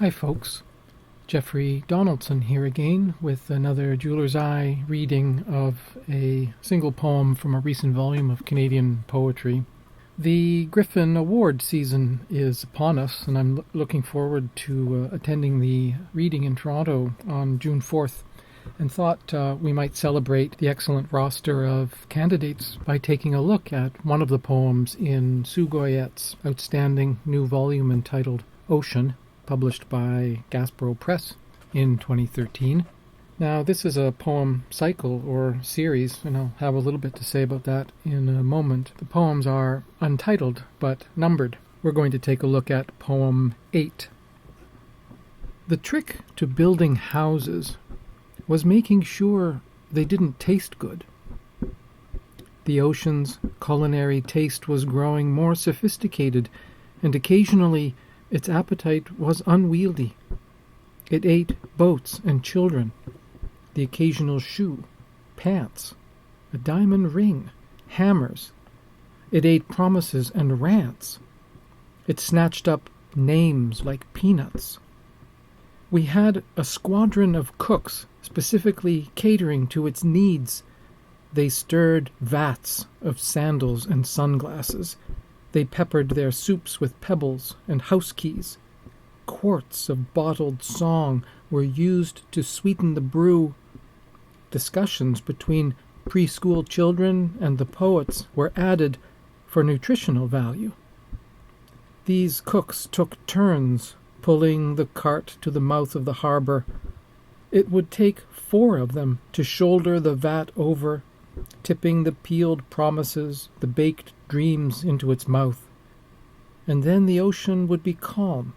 Hi folks, Jeffrey Donaldson here again with another Jeweler's Eye reading of a single poem from a recent volume of Canadian poetry. The Griffin Award season is upon us, and I'm looking forward to attending the reading in Toronto on June 4th, and thought we might celebrate the excellent roster of candidates by taking a look at one of the poems in Sue Goyette's outstanding new volume entitled Ocean, published by Gasbro Press in 2013. Now, this is a poem cycle or series, and I'll have a little bit to say about that in a moment. The poems are untitled but numbered. We're going to take a look at poem 8. The trick to building houses was making sure they didn't taste good. The ocean's culinary taste was growing more sophisticated, and occasionally its appetite was unwieldy. It ate boats and children, the occasional shoe, pants, a diamond ring, hammers. It ate promises and rants. It snatched up names like peanuts. We had a squadron of cooks specifically catering to its needs. They stirred vats of sandals and sunglasses. They peppered their soups with pebbles and house keys. Quarts of bottled song were used to sweeten the brew. Discussions between preschool children and the poets were added for nutritional value. These cooks took turns pulling the cart to the mouth of the harbor. It would take 4 of them to shoulder the vat over, tipping the peeled promises, the baked dreams into its mouth. And then the ocean would be calm.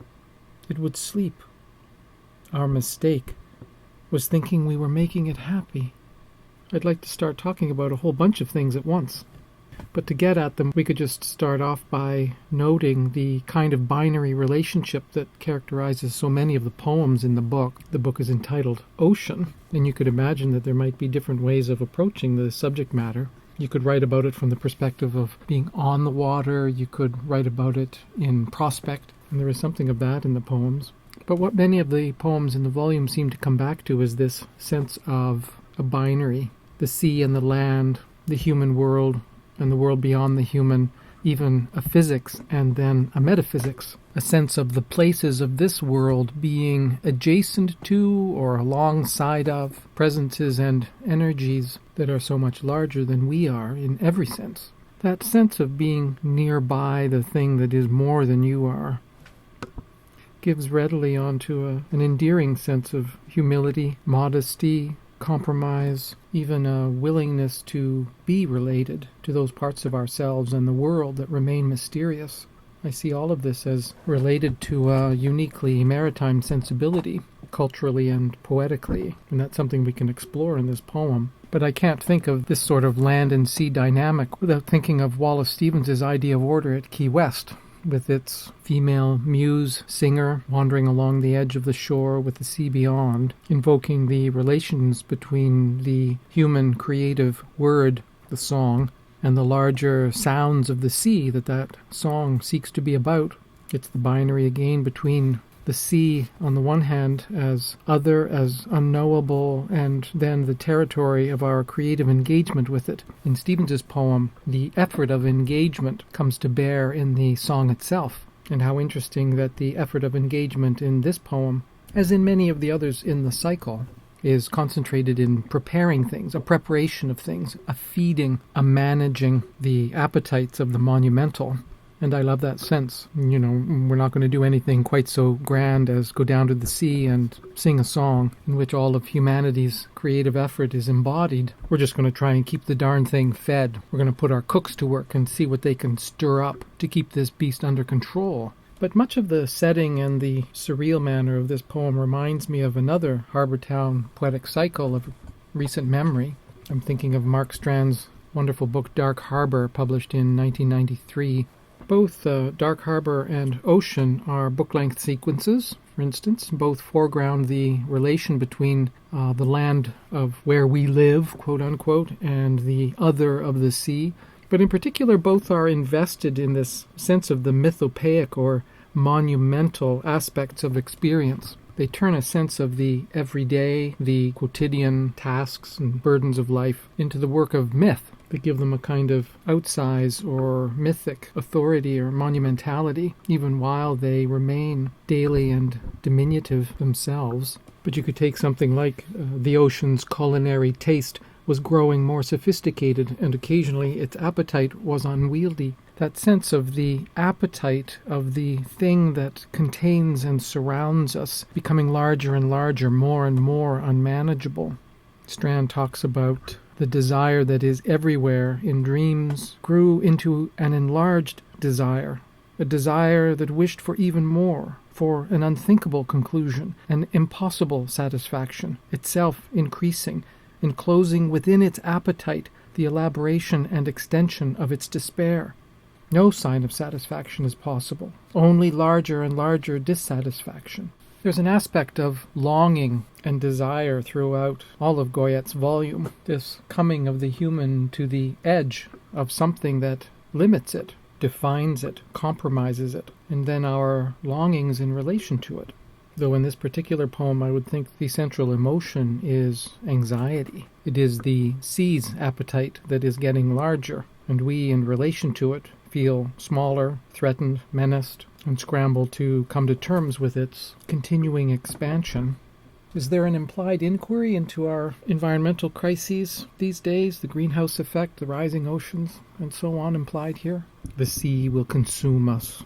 It would sleep. Our mistake was thinking we were making it happy. I'd like to start talking about a whole bunch of things at once. But to get at them, we could just start off by noting the kind of binary relationship that characterizes so many of the poems in the book. The book is entitled Ocean, and you could imagine that there might be different ways of approaching the subject matter. You could write about it from the perspective of being on the water. You could write about it in prospect, and there is something of that in the poems. But what many of the poems in the volume seem to come back to is this sense of a binary. The sea and the land, the human world, and the world beyond the human, even a physics and then a metaphysics, a sense of the places of this world being adjacent to or alongside of presences and energies that are so much larger than we are in every sense. That sense of being nearby the thing that is more than you are gives readily onto an endearing sense of humility, modesty, compromise, even a willingness to be related to those parts of ourselves and the world that remain mysterious. I see all of this as related to a uniquely maritime sensibility, culturally and poetically, and that's something we can explore in this poem. But I can't think of this sort of land and sea dynamic without thinking of Wallace Stevens' idea of order at Key West, with its female muse singer wandering along the edge of the shore with the sea beyond, invoking the relations between the human creative word, the song, and the larger sounds of the sea that song seeks to be about. It's the binary again between the sea on the one hand as other, as unknowable, and then the territory of our creative engagement with it. In Stevens's poem, the effort of engagement comes to bear in the song itself, and how interesting that the effort of engagement in this poem, as in many of the others in the cycle, is concentrated in preparing things, a preparation of things, a feeding, a managing the appetites of the monumental. And I love that sense. You know, we're not going to do anything quite so grand as go down to the sea and sing a song in which all of humanity's creative effort is embodied. We're just going to try and keep the darn thing fed. We're going to put our cooks to work and see what they can stir up to keep this beast under control. But much of the setting and the surreal manner of this poem reminds me of another Harbour Town poetic cycle of recent memory. I'm thinking of Mark Strand's wonderful book Dark Harbour, published in 1993. Both Dark Harbour and Ocean are book-length sequences, for instance. Both foreground the relation between the land of where we live, quote-unquote, and the other of the sea. But in particular, both are invested in this sense of the mythopoeic or monumental aspects of experience. They turn a sense of the everyday, the quotidian tasks and burdens of life into the work of myth. They give them a kind of outsize or mythic authority or monumentality, even while they remain daily and diminutive themselves. But you could take something like the ocean's culinary taste was growing more sophisticated, and occasionally its appetite was unwieldy. That sense of the appetite of the thing that contains and surrounds us becoming larger and larger, more and more unmanageable. Strand talks about the desire that is everywhere in dreams grew into an enlarged desire, a desire that wished for even more, for an unthinkable conclusion, an impossible satisfaction, itself increasing, enclosing within its appetite the elaboration and extension of its despair. No sign of satisfaction is possible, only larger and larger dissatisfaction. There's an aspect of longing and desire throughout all of Goyette's volume, this coming of the human to the edge of something that limits it, defines it, compromises it, and then our longings in relation to it. Though in this particular poem I would think the central emotion is anxiety. It is the sea's appetite that is getting larger, and we in relation to it feel smaller, threatened, menaced, and scramble to come to terms with its continuing expansion. Is there an implied inquiry into our environmental crises these days, the greenhouse effect, the rising oceans, and so on implied here? The sea will consume us.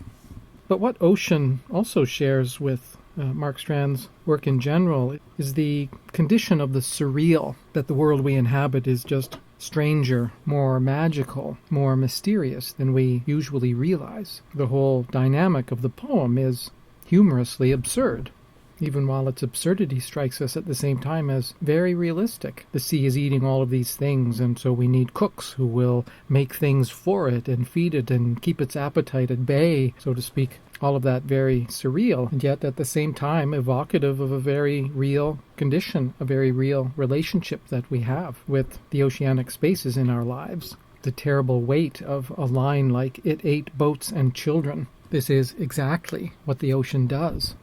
But what ocean also shares with Mark Strand's work in general is the condition of the surreal, that the world we inhabit is just stranger, more magical, more mysterious than we usually realize. The whole dynamic of the poem is humorously absurd, even while its absurdity strikes us at the same time as very realistic. The sea is eating all of these things, and so we need cooks who will make things for it and feed it and keep its appetite at bay, so to speak. All of that very surreal, and yet at the same time evocative of a very real condition, a very real relationship that we have with the oceanic spaces in our lives. The terrible weight of a line like, "It ate boats and children." This is exactly what the ocean does.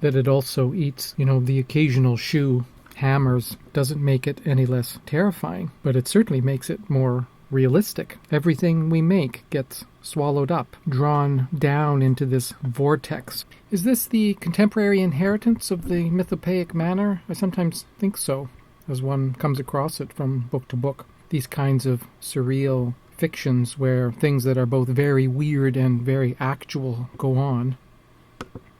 That it also eats, the occasional shoe, hammers, doesn't make it any less terrifying, but it certainly makes it more realistic. Everything we make gets swallowed up, drawn down into this vortex. Is this the contemporary inheritance of the mythopoeic manner? I sometimes think so, as one comes across it from book to book. These kinds of surreal fictions where things that are both very weird and very actual go on.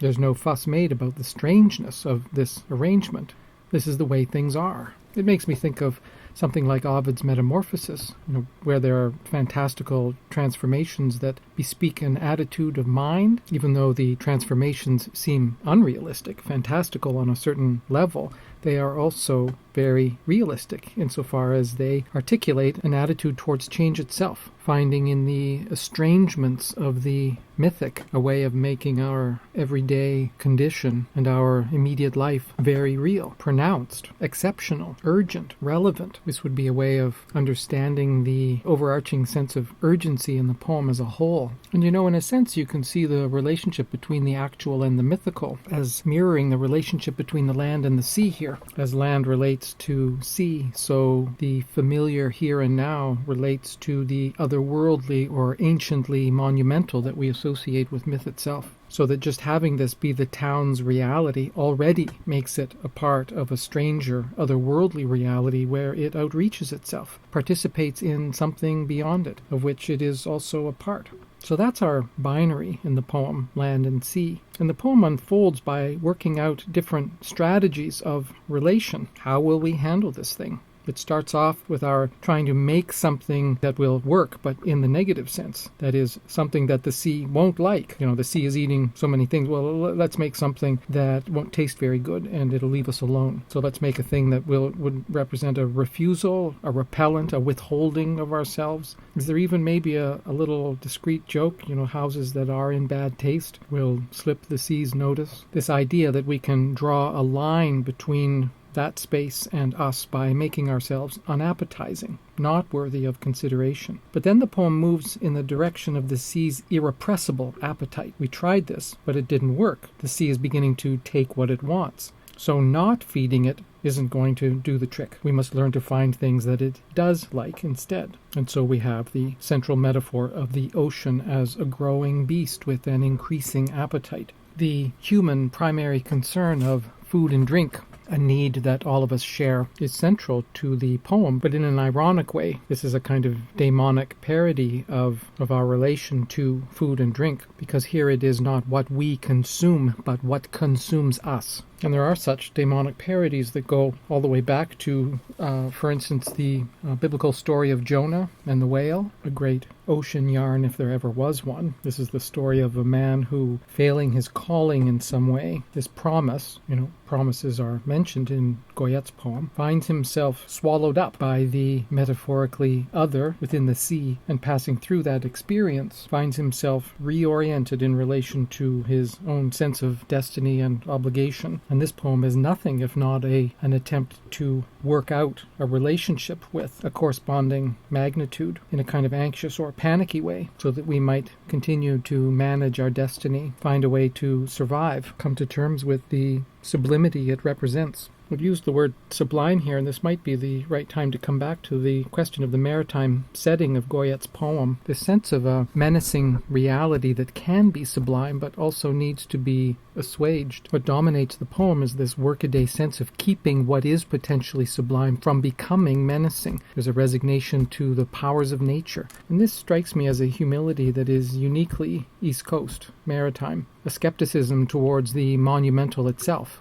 There's no fuss made about the strangeness of this arrangement. This is the way things are. It makes me think of something like Ovid's Metamorphoses, where there are fantastical transformations that bespeak an attitude of mind, even though the transformations seem unrealistic, fantastical on a certain level. They are also very realistic insofar as they articulate an attitude towards change itself, finding in the estrangements of the mythic a way of making our everyday condition and our immediate life very real, pronounced, exceptional, urgent, relevant. This would be a way of understanding the overarching sense of urgency in the poem as a whole. And in a sense, you can see the relationship between the actual and the mythical as mirroring the relationship between the land and the sea here. As land relates to sea, so the familiar here and now relates to the otherworldly or anciently monumental that we associate with myth itself. So that just having this be the town's reality already makes it a part of a stranger, otherworldly reality where it outreaches itself, participates in something beyond it, of which it is also a part. So that's our binary in the poem, land and sea. And the poem unfolds by working out different strategies of relation. How will we handle this thing? It starts off with our trying to make something that will work, but in the negative sense. That is, something that the sea won't like. The sea is eating so many things. Well, let's make something that won't taste very good, and it'll leave us alone. So let's make a thing that would represent a refusal, a repellent, a withholding of ourselves. Is there even maybe a little discreet joke? Houses that are in bad taste will slip the sea's notice. This idea that we can draw a line between that space and us by making ourselves unappetizing, not worthy of consideration. But then the poem moves in the direction of the sea's irrepressible appetite. We tried this, but it didn't work. The sea is beginning to take what it wants. So not feeding it isn't going to do the trick. We must learn to find things that it does like instead. And so we have the central metaphor of the ocean as a growing beast with an increasing appetite. The human primary concern of food and drink, a need that all of us share, is central to the poem, but in an ironic way. This is a kind of daemonic parody of our relation to food and drink, because here it is not what we consume, but what consumes us. And there are such demonic parodies that go all the way back to, for instance, the biblical story of Jonah and the whale, a great ocean yarn if there ever was one. This is the story of a man who, failing his calling in some way, his promise, promises are mentioned in Goyette's poem, finds himself swallowed up by the metaphorically other within the sea, and passing through that experience, finds himself reoriented in relation to his own sense of destiny and obligation. And this poem is nothing if not an attempt to work out a relationship with a corresponding magnitude in a kind of anxious or panicky way, so that we might continue to manage our destiny, find a way to survive, come to terms with the sublimity it represents. We've used the word sublime here, and this might be the right time to come back to the question of the maritime setting of Goyette's poem. The sense of a menacing reality that can be sublime, but also needs to be assuaged. What dominates the poem is this workaday sense of keeping what is potentially sublime from becoming menacing. There's a resignation to the powers of nature. And this strikes me as a humility that is uniquely East Coast, maritime. A skepticism towards the monumental itself.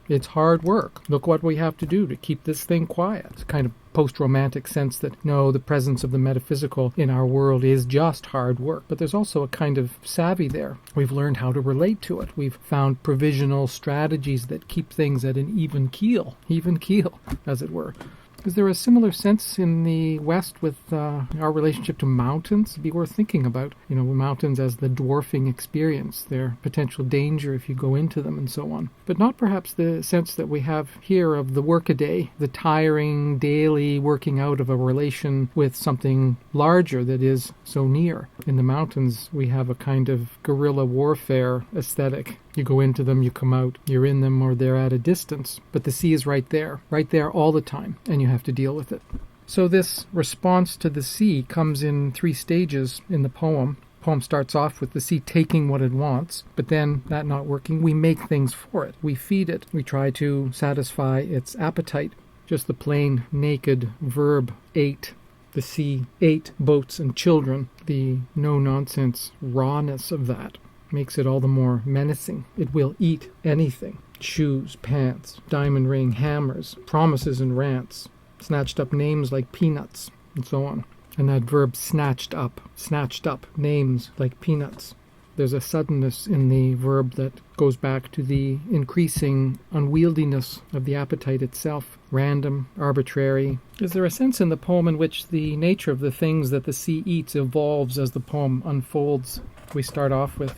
It's hard work. Look what we have to do to keep this thing quiet. It's kind of post-romantic sense that, no, the presence of the metaphysical in our world is just hard work. But there's also a kind of savvy there. We've learned how to relate to it. We've found provisional strategies that keep things at an even keel, as it were. Is there a similar sense in the West with our relationship to mountains? It'd be worth thinking about, mountains as the dwarfing experience, their potential danger if you go into them and so on. But not perhaps the sense that we have here of the workaday, the tiring daily working out of a relation with something larger that is so near. In the mountains, we have a kind of guerrilla warfare aesthetic. You go into them, you come out, you're in them or they're at a distance. But the sea is right there all the time, and you have to deal with it. So this response to the sea comes in 3 stages in the poem. The poem starts off with the sea taking what it wants, but then, that not working, we make things for it. We feed it. We try to satisfy its appetite. Just the plain, naked verb, ate. The sea ate boats and children. The no-nonsense rawness of that makes it all the more menacing. It will eat anything. Shoes, pants, diamond ring, hammers, promises and rants, snatched up names like peanuts, and so on. And that verb snatched up, names like peanuts. There's a suddenness in the verb that goes back to the increasing unwieldiness of the appetite itself, random, arbitrary. Is there a sense in the poem in which the nature of the things that the sea eats evolves as the poem unfolds? We start off with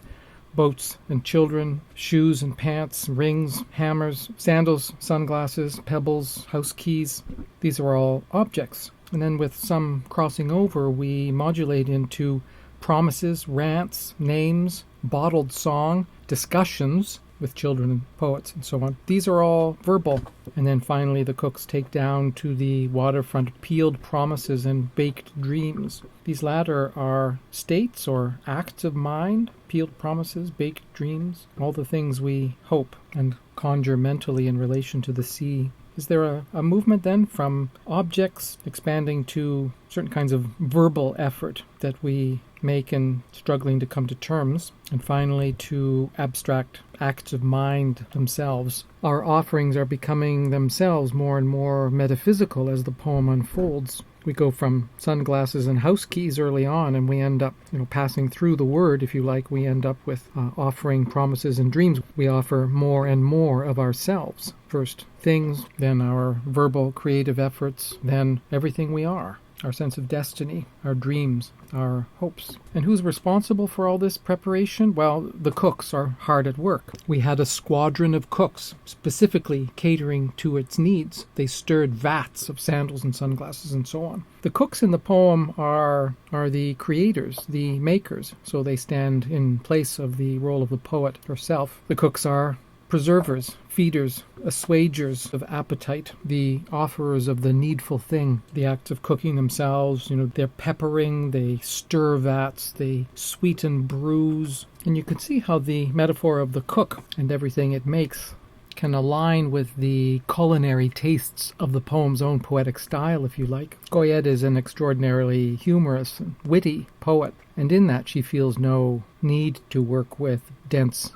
boats and children, shoes and pants, rings, hammers, sandals, sunglasses, pebbles, house keys. These are all objects. And then with some crossing over, we modulate into promises, rants, names, bottled song, discussions with children and poets and so on. These are all verbal. And then finally the cooks take down to the waterfront peeled promises and baked dreams. These latter are states or acts of mind, peeled promises, baked dreams, all the things we hope and conjure mentally in relation to the sea. Is there a movement then from objects expanding to certain kinds of verbal effort that we make in struggling to come to terms, and finally to abstract acts of mind themselves? Our offerings are becoming themselves more and more metaphysical as the poem unfolds. We go from sunglasses and house keys early on, and we end up, passing through the word, if you like, we end up with offering promises and dreams. We offer more and more of ourselves. First things, then our verbal creative efforts, then everything we are. our sense of destiny, our dreams, our hopes. And who's responsible for all this preparation? Well, the cooks are hard at work. We had a squadron of cooks specifically catering to its needs. They stirred vats of sandals and sunglasses and so on. The cooks in the poem are the creators, the makers, so they stand in place of the role of the poet herself. The cooks are preservers, feeders, assuagers of appetite, the offerers of the needful thing, the acts of cooking themselves. They're peppering, they stir vats, they sweeten brews. And you can see how the metaphor of the cook and everything it makes can align with the culinary tastes of the poem's own poetic style, if you like. Goyette is an extraordinarily humorous and witty poet, and in that she feels no need to work with dense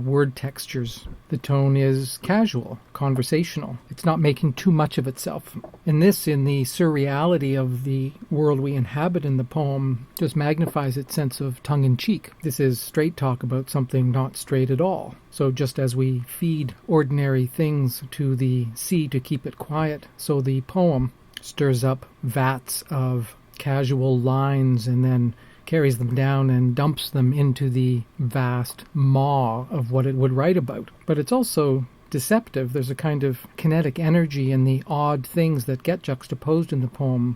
word textures. The tone is casual, conversational. It's not making too much of itself. And this, in the surreality of the world we inhabit in the poem, just magnifies its sense of tongue-in-cheek. This is straight talk about something not straight at all. So just as we feed ordinary things to the sea to keep it quiet, so the poem stirs up vats of casual lines and then carries them down and dumps them into the vast maw of what it would write about. But it's also deceptive. There's a kind of kinetic energy in the odd things that get juxtaposed in the poem.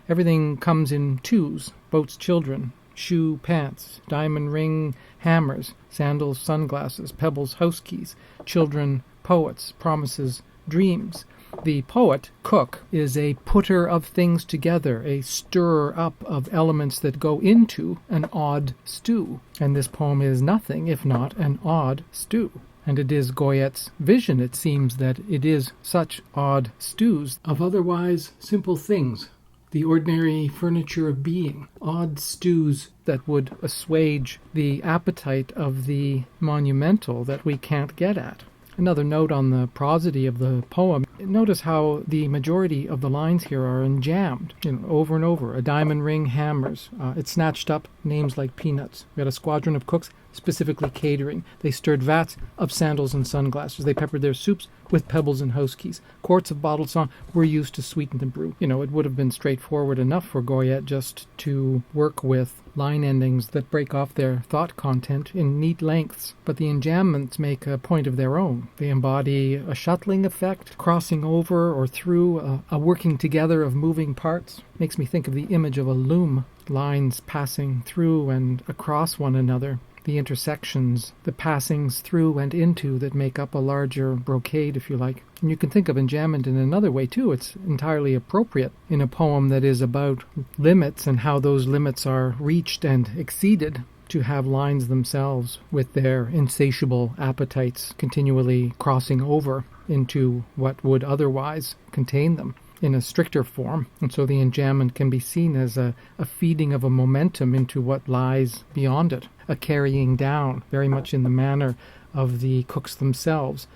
Everything comes in twos: boats, children, shoe, pants, diamond ring, hammers, sandals, sunglasses, pebbles, house keys, children, poets, promises, dreams. The poet, cook, is a putter of things together, a stirrer-up of elements that go into an odd stew. And this poem is nothing if not an odd stew. And it is Goyette's vision, it seems, that it is such odd stews of otherwise simple things, the ordinary furniture of being, odd stews that would assuage the appetite of the monumental that we can't get at. Another note on the prosody of the poem. Notice how the majority of the lines here are enjammed, over and over. A diamond ring, hammers. It snatched up names like peanuts. We had a squadron of cooks specifically catering. They stirred vats of sandals and sunglasses. They peppered their soups with pebbles and house keys. Quarts of bottled song were used to sweeten the brew. It would have been straightforward enough for Goyette just to work with line endings that break off their thought content in neat lengths, but the enjambments make a point of their own. They embody a shuttling effect, crossing over or through, a working together of moving parts. Makes me think of the image of a loom, lines passing through and across one another. The intersections, the passings through and into that make up a larger brocade, if you like. And you can think of enjambment in another way, too. It's entirely appropriate in a poem that is about limits and how those limits are reached and exceeded, to have lines themselves with their insatiable appetites continually crossing over into what would otherwise contain them in a stricter form. And so the enjambment can be seen as a feeding of a momentum into what lies beyond it, a carrying down, very much in the manner of the cooks themselves,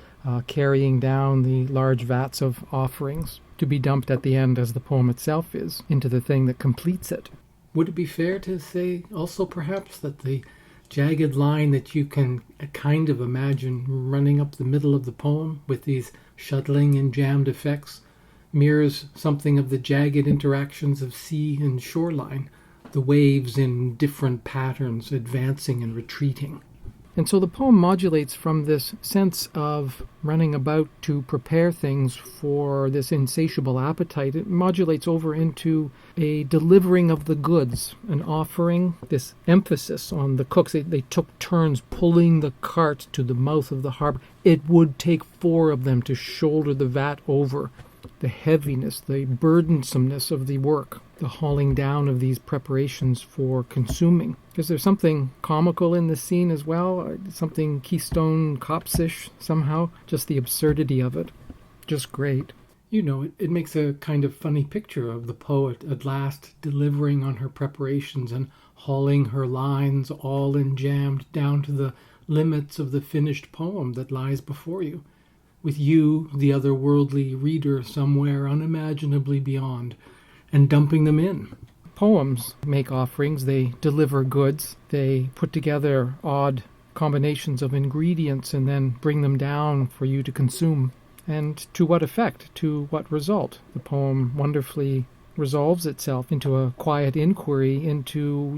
carrying down the large vats of offerings to be dumped at the end, as the poem itself is, into the thing that completes it. Would it be fair to say also perhaps that the jagged line that you can kind of imagine running up the middle of the poem with these shuttling and jammed effects mirrors something of the jagged interactions of sea and shoreline, the waves in different patterns advancing and retreating? And so the poem modulates from this sense of running about to prepare things for this insatiable appetite. It modulates over into a delivering of the goods, an offering, this emphasis on the cooks. They took turns pulling the cart to the mouth of the harbor. It would take 4 of them to shoulder the vat over. The heaviness, the burdensomeness of the work, the hauling down of these preparations for consuming. Is there something comical in this scene as well? Something Keystone Cops-ish somehow? Just the absurdity of it. Just great. It makes a kind of funny picture of the poet at last delivering on her preparations and hauling her lines all enjammed down to the limits of the finished poem that lies before you, with you, the otherworldly reader, somewhere unimaginably beyond, and dumping them in. Poems make offerings, they deliver goods, they put together odd combinations of ingredients and then bring them down for you to consume. And to what effect? To what result? The poem wonderfully resolves itself into a quiet inquiry into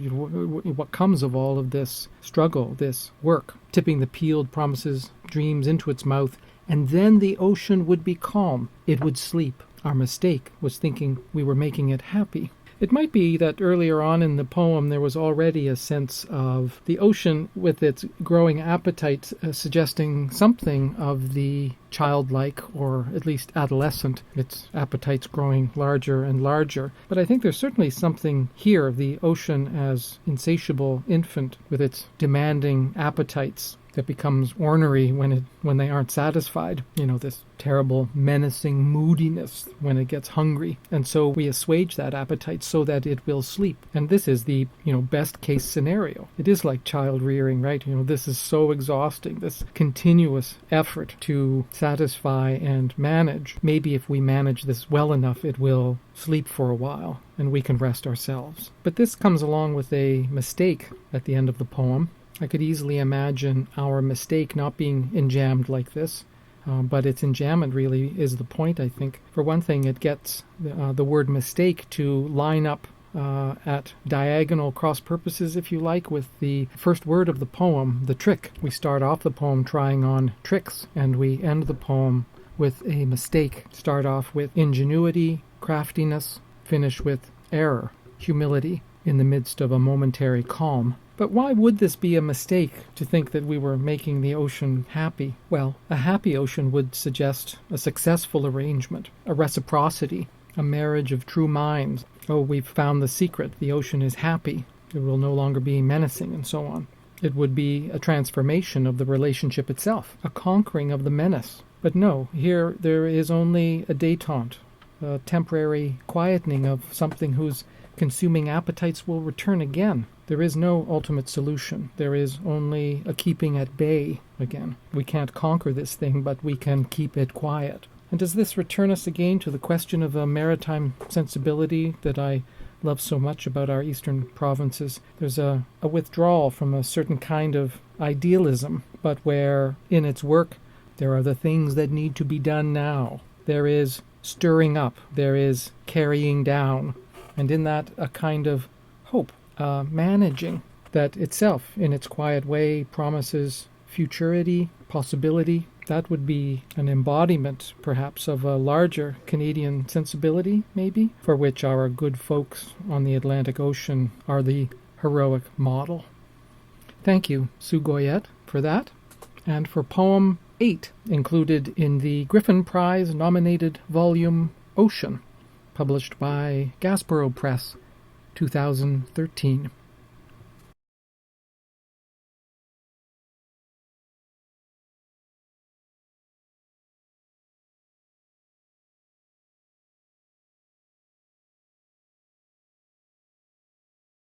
what comes of all of this struggle, this work, tipping the peeled promises, dreams into its mouth, and then the ocean would be calm. It would sleep. Our mistake was thinking we were making it happy. It might be that earlier on in the poem there was already a sense of the ocean with its growing appetite suggesting something of the childlike or at least adolescent, its appetites growing larger and larger. But I think there's certainly something here of the ocean as insatiable infant with its demanding appetites that becomes ornery when they aren't satisfied. This terrible, menacing moodiness when it gets hungry. And so we assuage that appetite so that it will sleep. And this is the, best case scenario. It is like child rearing, right? This is so exhausting, this continuous effort to satisfy and manage. Maybe if we manage this well enough, it will sleep for a while and we can rest ourselves. But this comes along with a mistake at the end of the poem. I could easily imagine our mistake not being enjambed like this, but its enjambment really is the point, I think. For one thing, it gets the word mistake to line up at diagonal cross purposes, if you like, with the first word of the poem, the trick. We start off the poem trying on tricks, and we end the poem with a mistake. Start off with ingenuity, craftiness, finish with error, humility, in the midst of a momentary calm. But why would this be a mistake to think that we were making the ocean happy? Well, a happy ocean would suggest a successful arrangement, a reciprocity, a marriage of true minds. Oh, we've found the secret. The ocean is happy. It will no longer be menacing, and so on. It would be a transformation of the relationship itself, a conquering of the menace. But no, here there is only a détente, a temporary quietening of something whose consuming appetites will return again. There is no ultimate solution. There is only a keeping at bay again. We can't conquer this thing, but we can keep it quiet. And does this return us again to the question of a maritime sensibility that I love so much about our eastern provinces? There's a withdrawal from a certain kind of idealism, but where in its work there are the things that need to be done now. There is stirring up. There is carrying down. And in that, a kind of hope. Managing that itself, in its quiet way, promises futurity, possibility. That would be an embodiment, perhaps, of a larger Canadian sensibility, maybe, for which our good folks on the Atlantic Ocean are the heroic model. Thank you, Sue Goyette, for that, and for poem 8, included in the Griffin Prize-nominated volume Ocean, published by Gasborough Press, 2013.